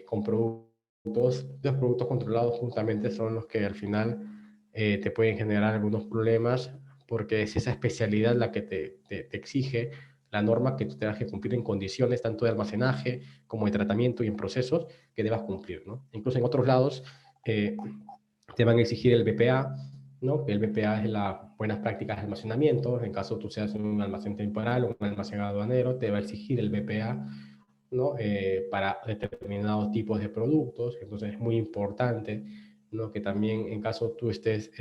con productos, los productos controlados justamente son los que al final te pueden generar algunos problemas porque es esa especialidad la que te exige la norma que tú tengas que cumplir en condiciones tanto de almacenaje como de tratamiento y en procesos que debas cumplir, ¿no? Incluso en otros lados eh, te van a exigir el BPA, ¿no? El BPA es las buenas prácticas de almacenamiento. En caso tú seas un almacén temporal o un almacén aduanero, te va a exigir el BPA, ¿no? Para determinados tipos de productos. Entonces es muy importante, ¿no? Que también en caso tú estés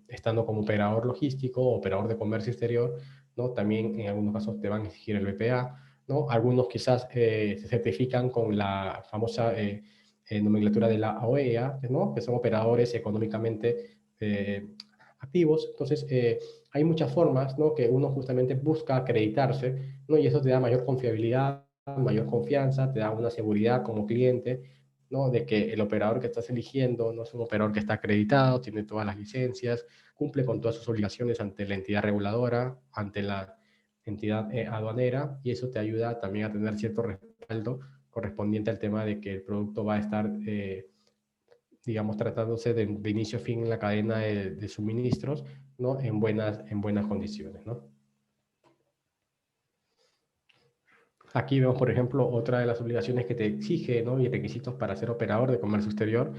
estando como operador logístico o operador de comercio exterior, ¿no? También en algunos casos te van a exigir el BPA, ¿no? Algunos quizás se certifican con la famosa nomenclatura de la OEA, ¿no? Que son operadores económicamente activos. Entonces, hay muchas formas, ¿no? Que uno justamente busca acreditarse, ¿no? Y eso te da mayor confiabilidad, mayor confianza, te da una seguridad como cliente, ¿no? De que el operador que estás eligiendo no es un operador que está acreditado, tiene todas las licencias, cumple con todas sus obligaciones ante la entidad reguladora, ante la entidad aduanera, y eso te ayuda también a tener cierto respaldo correspondiente al tema de que el producto va a estar, digamos, tratándose de inicio a fin en la cadena de suministros, ¿no? En buenas condiciones, ¿no? Aquí vemos, por ejemplo, otra de las obligaciones que te exige, ¿no? Y requisitos para ser operador de comercio exterior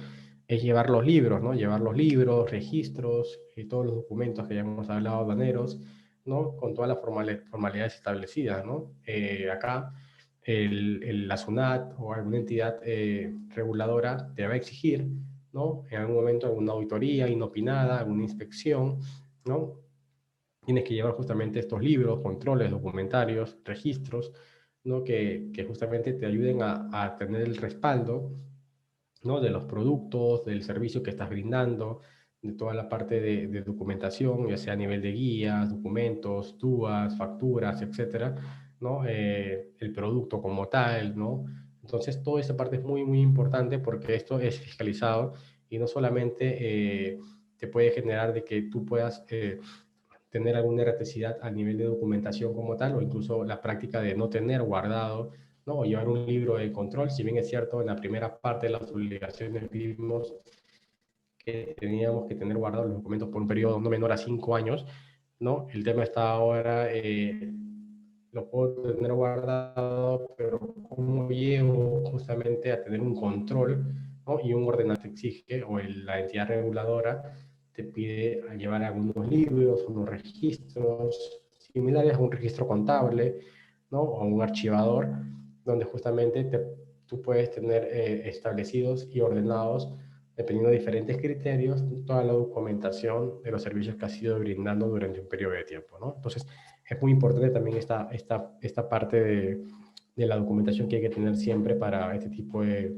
es llevar los libros, ¿no? Llevar los libros, registros y todos los documentos que ya hemos hablado, aduaneros, ¿no? Con todas las formalidades establecidas, ¿no? Acá la SUNAT o alguna entidad reguladora te va a exigir, ¿no? En algún momento alguna auditoría inopinada, alguna inspección, ¿no? Tienes que llevar justamente estos libros, controles, documentarios, registros, ¿no? Que justamente te ayuden a tener el respaldo, ¿no? De los productos, del servicio que estás brindando, de toda la parte de documentación, ya sea a nivel de guías, documentos, TUAs, facturas, etcétera, ¿no? El producto como tal, ¿no? Entonces, toda esa parte es muy, muy importante porque esto es fiscalizado y no solamente te puede generar de que tú puedas tener alguna erraticidad a nivel de documentación como tal, o incluso la práctica de no tener guardado, ¿no? O llevar un libro de control, si bien es cierto, en la primera parte de las obligaciones vimos que teníamos que tener guardados los documentos por un periodo no menor a 5 años, ¿no? El tema está ahora, lo puedo tener guardado, pero ¿cómo llevo justamente a tener un control, ¿no? Y un ordenante exige, o la entidad reguladora te pide a llevar algunos libros, unos registros similares a un registro contable, ¿no? O un archivador, donde justamente tú puedes tener establecidos y ordenados, dependiendo de diferentes criterios, toda la documentación de los servicios que has ido brindando durante un periodo de tiempo, ¿no? Entonces, es muy importante también esta parte de la documentación que hay que tener siempre para este tipo de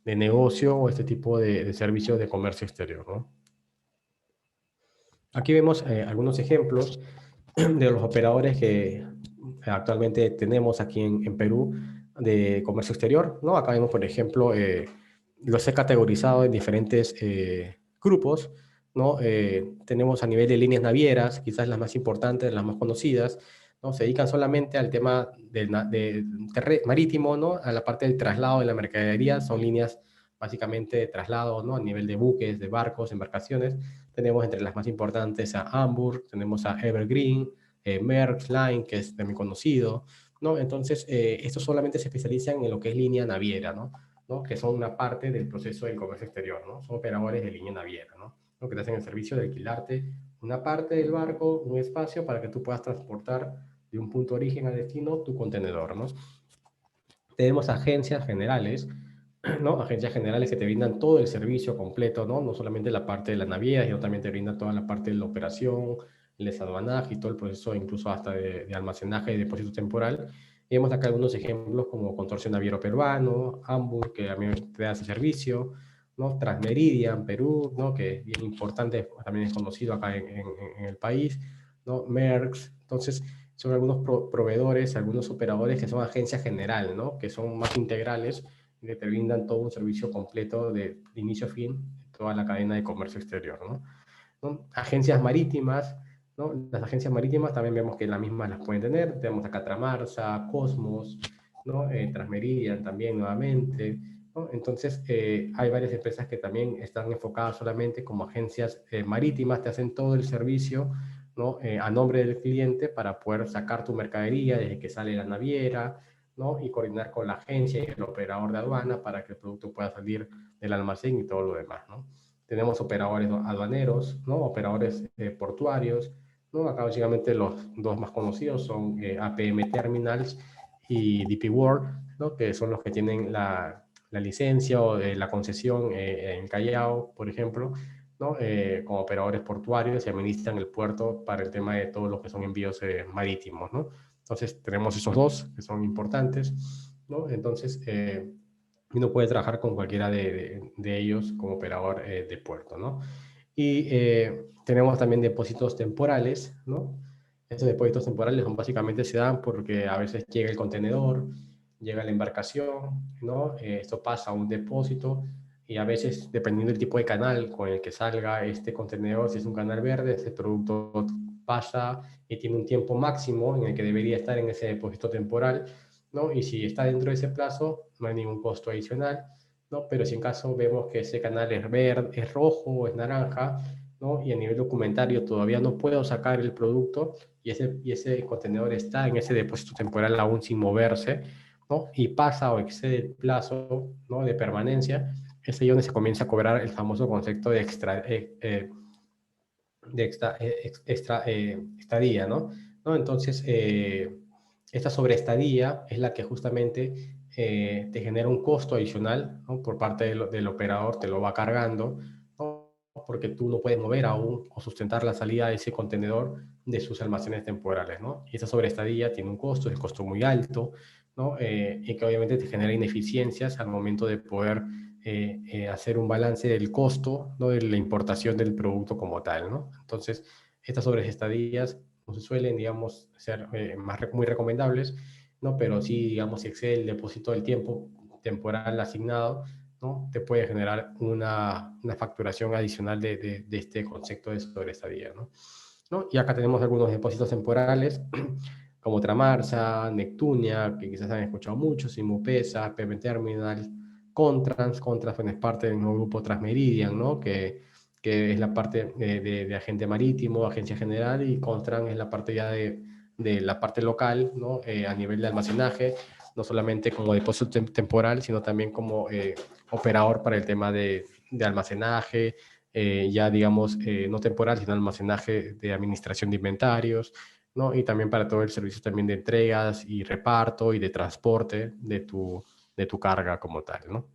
negocio o este tipo de servicios de comercio exterior, ¿no? Aquí vemos algunos ejemplos de los operadores que actualmente tenemos aquí en Perú de comercio exterior, ¿no? Acá vemos, por ejemplo, los he categorizado en diferentes grupos, ¿no? Tenemos a nivel de líneas navieras, quizás las más importantes, las más conocidas, ¿no? Se dedican solamente al tema marítimo, ¿no? A la parte del traslado de la mercadería, son líneas básicamente de traslado, ¿no? A nivel de buques, de barcos, embarcaciones. Tenemos entre las más importantes a Hamburg, tenemos a Evergreen, Maersk Line, que es también conocido, ¿no? Entonces, estos solamente se especializan en lo que es línea naviera, ¿no? ¿No? Que son una parte del proceso del comercio exterior, ¿no? Son operadores de línea naviera, ¿no? Lo que te hacen el servicio de alquilarte una parte del barco, un espacio para que tú puedas transportar de un punto de origen a destino tu contenedor, ¿no? Tenemos agencias generales, ¿no? Agencias generales que te brindan todo el servicio completo, ¿no? No solamente la parte de la naviera, sino también te brindan toda la parte de la operación, el desaduanaje y todo el proceso, incluso hasta de almacenaje y depósito temporal. Y vemos acá algunos ejemplos como Consorcio Naviero Peruano, Hamburg, que también te da ese servicio, ¿no? Transmeridian, Perú, ¿no? Que es bien importante, también es conocido acá en el país, ¿no? Maersk. Entonces, son algunos proveedores, algunos operadores que son agencias general, ¿no? Que son más integrales y que te brindan todo un servicio completo de inicio a fin, toda la cadena de comercio exterior, ¿no? ¿No? Agencias marítimas, ¿no? Las agencias marítimas también vemos que las mismas las pueden tener. Tenemos acá Tramarsa, Cosmos, ¿no? Transmeridian también nuevamente, ¿no? Entonces, hay varias empresas que también están enfocadas solamente como agencias marítimas, te hacen todo el servicio, ¿no? A nombre del cliente para poder sacar tu mercadería desde que sale la naviera, ¿no? Y coordinar con la agencia y el operador de aduana para que el producto pueda salir del almacén y todo lo demás, ¿no? Tenemos operadores aduaneros, ¿no? Operadores portuarios, ¿no? Acá básicamente los dos más conocidos son APM Terminals y DP World, ¿no? Que son los que tienen la licencia o la concesión en Callao, por ejemplo, ¿no? Como operadores portuarios y administran el puerto para el tema de todos los que son envíos marítimos, ¿no? Entonces tenemos esos dos que son importantes, ¿no? Entonces, uno puede trabajar con cualquiera de ellos como operador de puerto, ¿no? Y tenemos también depósitos temporales, ¿no? Estos depósitos temporales son, básicamente se dan porque a veces llega el contenedor, llega la embarcación, ¿no? Esto pasa a un depósito y a veces, dependiendo del tipo de canal con el que salga este contenedor, si es un canal verde, ese producto pasa y tiene un tiempo máximo en el que debería estar en ese depósito temporal, ¿no? Y si está dentro de ese plazo, no hay ningún costo adicional, ¿no? Pero si en caso vemos que ese canal es verde, es rojo o es naranja, ¿no? Y a nivel documentario todavía no puedo sacar el producto y ese contenedor está en ese depósito temporal aún sin moverse, ¿no? Y pasa o excede el plazo, ¿no? De permanencia, es ahí donde se comienza a cobrar el famoso concepto de estadía, ¿no? ¿No? Entonces, esta sobreestadía es la que justamente te genera un costo adicional, ¿no? Por parte del operador, te lo va cargando, ¿no? Porque tú no puedes mover aún o sustentar la salida de ese contenedor de sus almacenes temporales, ¿no? Y esa sobreestadía tiene un costo, es un costo muy alto, ¿no? Y que obviamente te genera ineficiencias al momento de poder hacer un balance del costo, ¿no? De la importación del producto como tal, ¿no? Entonces, estas sobreestadías no se suelen, digamos, ser muy recomendables, ¿no? Pero sí, digamos, si excede el depósito del tiempo temporal asignado, ¿no? Te puede generar una facturación adicional de este concepto de sobreestadía, ¿no? ¿No? Y acá tenemos algunos depósitos temporales, como Tramarsa, Neptunia, que quizás han escuchado mucho, Simupesa, PM Terminal, Contrans es parte del nuevo grupo Transmeridian, ¿no? Que es la parte de agente marítimo, agencia general, y Contrans es la parte ya de la parte local, ¿no? A nivel de almacenaje, no solamente como depósito temporal, sino también como operador para el tema de almacenaje, ya digamos, no temporal, sino almacenaje de administración de inventarios, ¿no? Y también para todo el servicio también de entregas y reparto y de transporte de tu carga como tal, ¿no?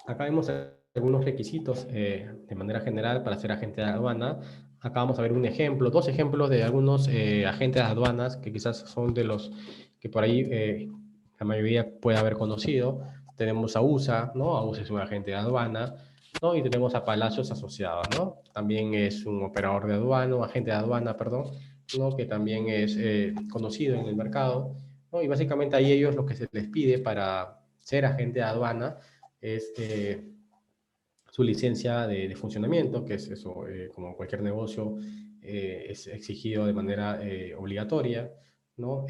Acá vemos algunos requisitos de manera general para ser agente de aduana. Acá vamos a ver un ejemplo, dos ejemplos de algunos agentes de aduanas que quizás son de los que por ahí la mayoría puede haber conocido. Tenemos a USA, ¿no? A USA es un agente de aduana, ¿no? Y tenemos a Palacios Asociados, ¿no? También es un operador de aduana, agente de aduana, perdón, ¿no? Que también es conocido en el mercado, ¿no? Y básicamente a ellos lo que se les pide para ser agente de aduana es su licencia de funcionamiento, que es eso, como cualquier negocio, es exigido de manera obligatoria, ¿no?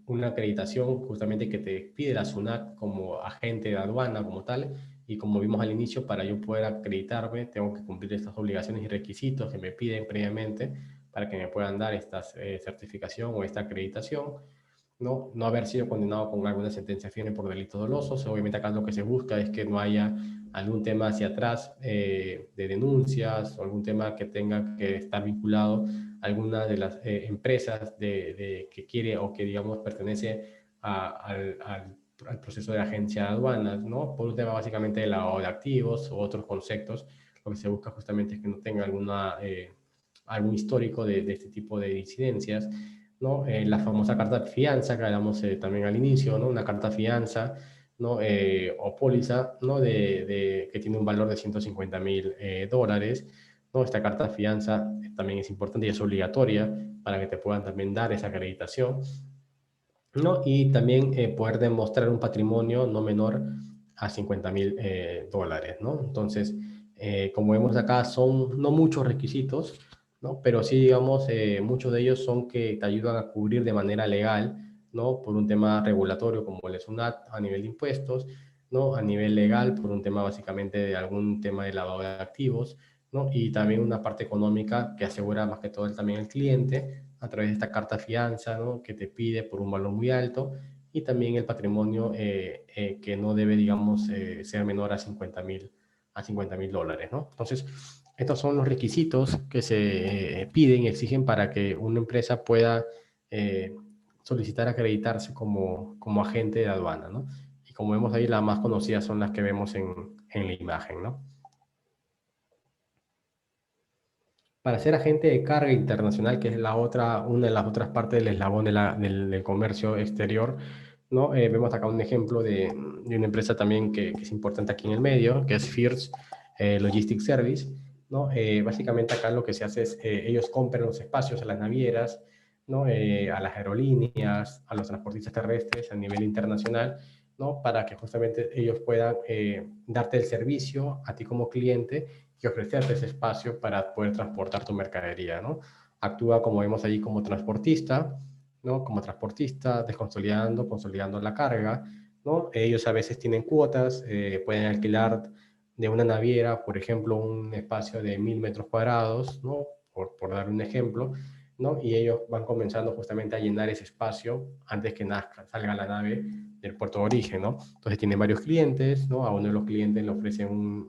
una acreditación justamente que te pide la SUNAT como agente de aduana, como tal, y como vimos al inicio, para yo poder acreditarme, tengo que cumplir estas obligaciones y requisitos que me piden previamente para que me puedan dar esta certificación o esta acreditación. No haber sido condenado con alguna sentencia firme por delitos dolosos. Obviamente acá lo que se busca es que no haya algún tema hacia atrás de denuncias o algún tema que tenga que estar vinculado a alguna de las empresas que quiere o que, digamos, pertenece al proceso de agencia de aduanas, ¿no? Por un tema básicamente de lavado de activos u otros conceptos. Lo que se busca justamente es que no tenga algún histórico de este tipo de incidencias, ¿no? La famosa carta de fianza que hablamos también al inicio, ¿no? Una carta fianza, ¿no? O póliza, ¿no? Que tiene un valor de $150,000, ¿no? Esta carta de fianza también es importante y es obligatoria para que te puedan también dar esa acreditación, ¿no? Y también poder demostrar un patrimonio no menor a $50,000, ¿no? Entonces, como vemos acá, son no muchos requisitos, ¿no? Pero sí, digamos, muchos de ellos son que te ayudan a cubrir de manera legal, ¿no? Por un tema regulatorio como el SUNAT a nivel de impuestos, ¿no? A nivel legal, por un tema básicamente de algún tema de lavado de activos, ¿no? Y también una parte económica que asegura más que todo también el cliente a través de esta carta fianza, ¿no? Que te pide por un valor muy alto, y también el patrimonio que no debe, digamos, ser menor a $50,000, ¿no? Entonces, estos son los requisitos que se piden y exigen para que una empresa pueda eh, solicitar acreditarse como agente de aduana, ¿no? Y como vemos ahí, las más conocidas son las que vemos en la imagen, ¿no? Para ser agente de carga internacional, que es una de las otras partes del eslabón del comercio exterior, ¿no? Vemos acá un ejemplo de una empresa también que es importante aquí en el medio, que es FIRS Logistics Service, ¿no? Básicamente acá lo que se hace es, ellos compran los espacios a las navieras, ¿no? A las aerolíneas, a los transportistas terrestres a nivel internacional, ¿no? Para que justamente ellos puedan darte el servicio a ti como cliente y ofrecerte ese espacio para poder transportar tu mercadería, ¿no? Actúa, como vemos allí, como transportista, ¿no? Como transportista, consolidando la carga, ¿no? Ellos a veces tienen cuotas, pueden alquilar de una naviera, por ejemplo, un espacio de 1.000 metros cuadrados, ¿no? Por dar un ejemplo, ¿no? Y ellos van comenzando justamente a llenar ese espacio antes que salga la nave del puerto de origen, ¿no? Entonces tienen varios clientes, ¿no? A uno de los clientes le ofrecen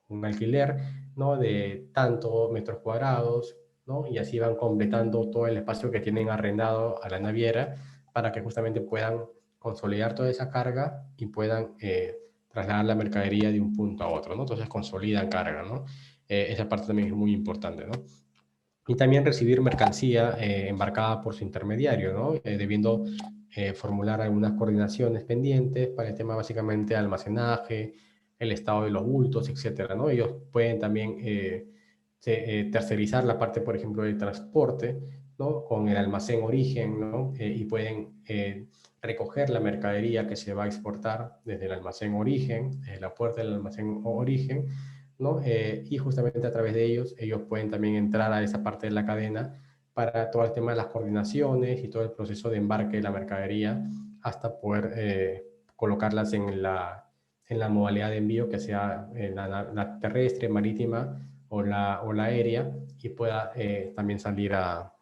un alquiler, ¿no? De tantos metros cuadrados, ¿no? Y así van completando todo el espacio que tienen arrendado a la naviera para que justamente puedan consolidar toda esa carga y puedan trasladar la mercadería de un punto a otro, ¿no? Entonces consolidan carga, ¿no? Esa parte también es muy importante, ¿no? Y también recibir mercancía embarcada por su intermediario, ¿no? Debiendo formular algunas coordinaciones pendientes para el tema básicamente de almacenaje, el estado de los bultos, etcétera, ¿no? Ellos pueden también tercerizar la parte, por ejemplo, del transporte, ¿no? Con el almacén origen, ¿no? Y pueden recoger la mercadería que se va a exportar desde el almacén origen, desde la puerta del almacén origen, ¿no? Y justamente a través de ellos pueden también entrar a esa parte de la cadena para todo el tema de las coordinaciones y todo el proceso de embarque de la mercadería hasta poder colocarlas en la modalidad de envío, que sea la terrestre, marítima o la aérea, y pueda también salir a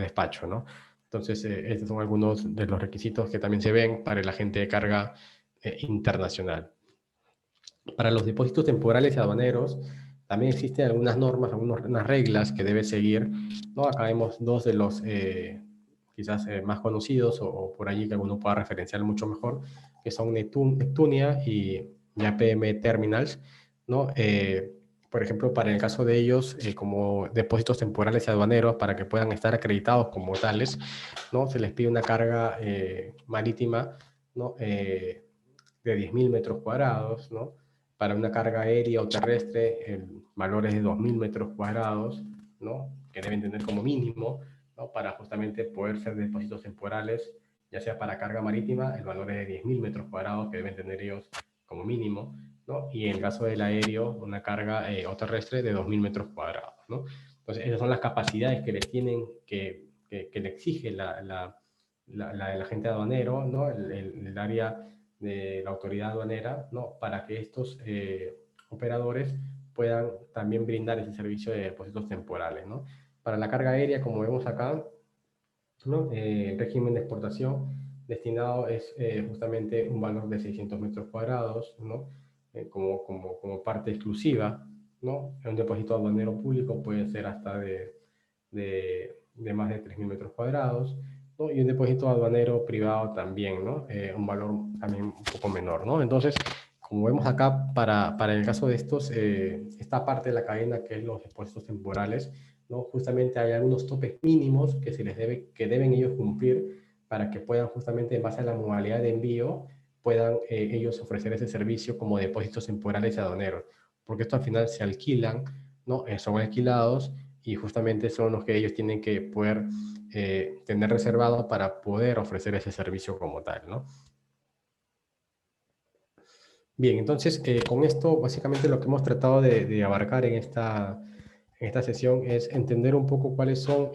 despacho, ¿no? Entonces, estos son algunos de los requisitos que también se ven para el agente de carga internacional. Para los depósitos temporales y aduaneros, también existen algunas normas, algunas reglas que debe seguir, ¿no? Acá vemos dos de los quizás más conocidos o por allí que alguno pueda referenciar mucho mejor, que son Neptunia y APM Terminals, ¿no? Por ejemplo, para el caso de ellos, como depósitos temporales y aduaneros, para que puedan estar acreditados como tales, ¿no? Se les pide una carga marítima, ¿no? De 10.000 metros cuadrados, ¿no? Para una carga aérea o terrestre, el valor es de 2.000 metros cuadrados, ¿no? Que deben tener como mínimo, ¿no? Para justamente poder ser depósitos temporales, ya sea para carga marítima, el valor es de 10.000 metros cuadrados que deben tener ellos como mínimo, ¿no? Y en el caso del aéreo, una carga o terrestre de 2.000 metros cuadrados, ¿no? Entonces, esas son las capacidades que le tienen, que le exige el agente aduanero, ¿no? El área de la autoridad aduanera, ¿no? Para que estos operadores puedan también brindar ese servicio de depósitos temporales, ¿no? Para la carga aérea, como vemos acá, ¿no? El régimen de exportación destinado es justamente un valor de 600 metros cuadrados, ¿no? Como parte exclusiva, ¿no? Un depósito aduanero público puede ser hasta de más de 3.000 metros cuadrados, ¿no? Y un depósito aduanero privado también, ¿no? Un valor también un poco menor, ¿no? Entonces, como vemos acá, para el caso de estos, esta parte de la cadena que es los depósitos temporales, ¿no? Justamente hay algunos topes mínimos que que deben ellos cumplir para que puedan justamente en base a la modalidad de envío, puedan ellos ofrecer ese servicio como depósitos temporales aduaneros, porque esto al final se alquilan, ¿no? Son alquilados y justamente son los que ellos tienen que poder tener reservado para poder ofrecer ese servicio como tal, ¿no? Bien, entonces con esto básicamente lo que hemos tratado de abarcar en esta sesión es entender un poco cuáles son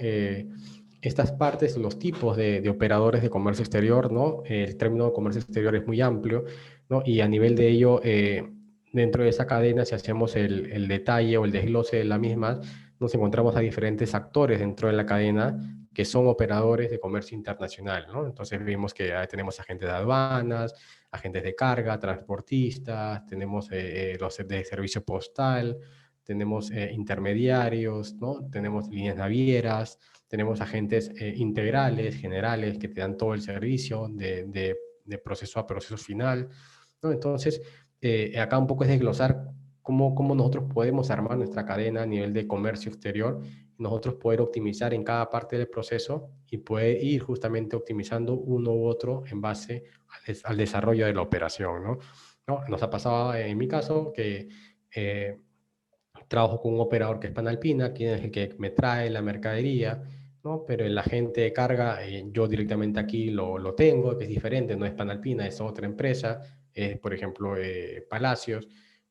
estas partes, los tipos de operadores de comercio exterior, ¿no? El término de comercio exterior es muy amplio, ¿no? Y a nivel de ello, dentro de esa cadena, si hacemos el detalle o el desglose de la misma, nos encontramos a diferentes actores dentro de la cadena que son operadores de comercio internacional, ¿no? Entonces vimos que tenemos agentes de aduanas, agentes de carga, transportistas, tenemos los de servicio postal, tenemos intermediarios, ¿no? Tenemos líneas navieras, tenemos agentes integrales, generales, que te dan todo el servicio de proceso a proceso final, ¿no? Entonces, acá un poco es desglosar cómo nosotros podemos armar nuestra cadena a nivel de comercio exterior, nosotros poder optimizar en cada parte del proceso y poder ir justamente optimizando uno u otro en base al desarrollo de la operación, ¿no? ¿No? Nos ha pasado en mi caso que eh, trabajo con un operador que es Panalpina, quien es el que me trae la mercadería, ¿no? Pero el agente de carga, yo directamente aquí lo tengo, que es diferente, no es Panalpina, es otra empresa, por ejemplo, Palacios,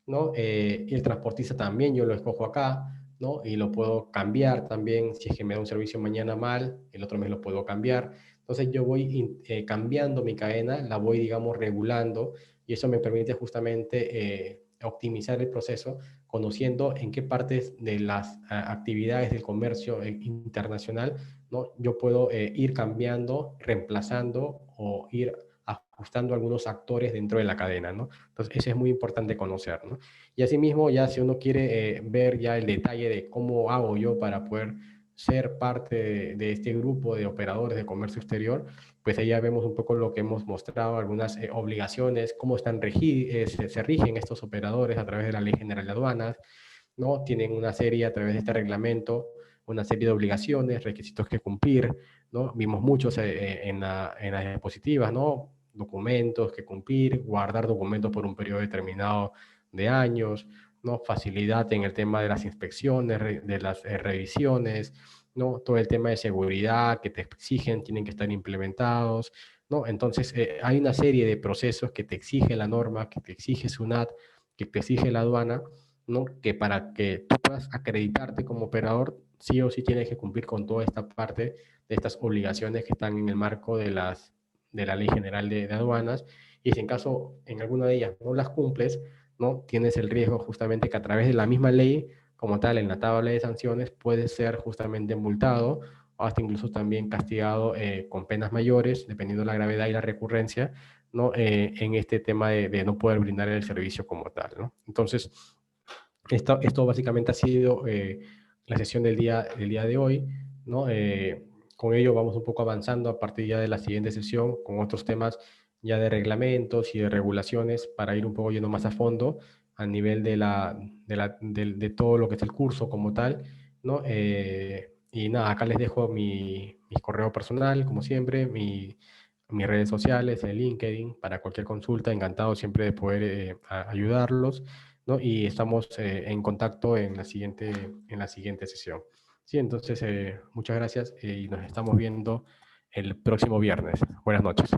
¿no? Y el transportista también yo lo escojo acá, ¿no? Y lo puedo cambiar también, si es que me da un servicio mañana mal, el otro mes lo puedo cambiar. Entonces yo voy cambiando mi cadena, la voy, digamos, regulando y eso me permite justamente optimizar el proceso conociendo en qué partes de las actividades del comercio internacional, ¿no? Yo puedo ir cambiando, reemplazando o ir ajustando algunos actores dentro de la cadena, ¿no? Entonces, eso es muy importante conocer, ¿no? Y asimismo, ya si uno quiere ver ya el detalle de cómo hago yo para poder ser parte de este grupo de operadores de comercio exterior, pues ahí ya vemos un poco lo que hemos mostrado, algunas obligaciones, cómo se rigen estos operadores a través de la Ley General de Aduanas, ¿no? Tienen una serie a través de este reglamento, una serie de obligaciones, requisitos que cumplir, ¿no? Vimos muchos en las diapositivas, ¿no? Documentos que cumplir, guardar documentos por un periodo determinado de años, ¿no? Facilidad en el tema de las inspecciones, de las revisiones, ¿no? Todo el tema de seguridad que te exigen, tienen que estar implementados, ¿no? Entonces, hay una serie de procesos que te exige la norma, que te exige SUNAT, que te exige la aduana, ¿no? Que para que tú puedas acreditarte como operador, sí o sí tienes que cumplir con toda esta parte de estas obligaciones que están en el marco de la Ley General de Aduanas. Y si en caso, en alguna de ellas no las cumples, ¿no? Tienes el riesgo justamente que a través de la misma ley, como tal, en la tabla de sanciones, puedes ser justamente multado o hasta incluso también castigado con penas mayores, dependiendo de la gravedad y la recurrencia, ¿no? En este tema de no poder brindar el servicio como tal, ¿no? Entonces, esto básicamente ha sido la sesión del día de hoy, ¿no? Con ello vamos un poco avanzando a partir ya de la siguiente sesión con otros temas ya de reglamentos y de regulaciones para ir un poco yendo más a fondo a nivel de todo lo que es el curso como tal, ¿no? Y nada, acá les dejo mi correo personal, como siempre, mis redes sociales, el LinkedIn, para cualquier consulta, encantado siempre de poder ayudarlos, ¿no? Y estamos en contacto en la siguiente sesión. Sí, entonces muchas gracias y nos estamos viendo el próximo viernes. Buenas noches.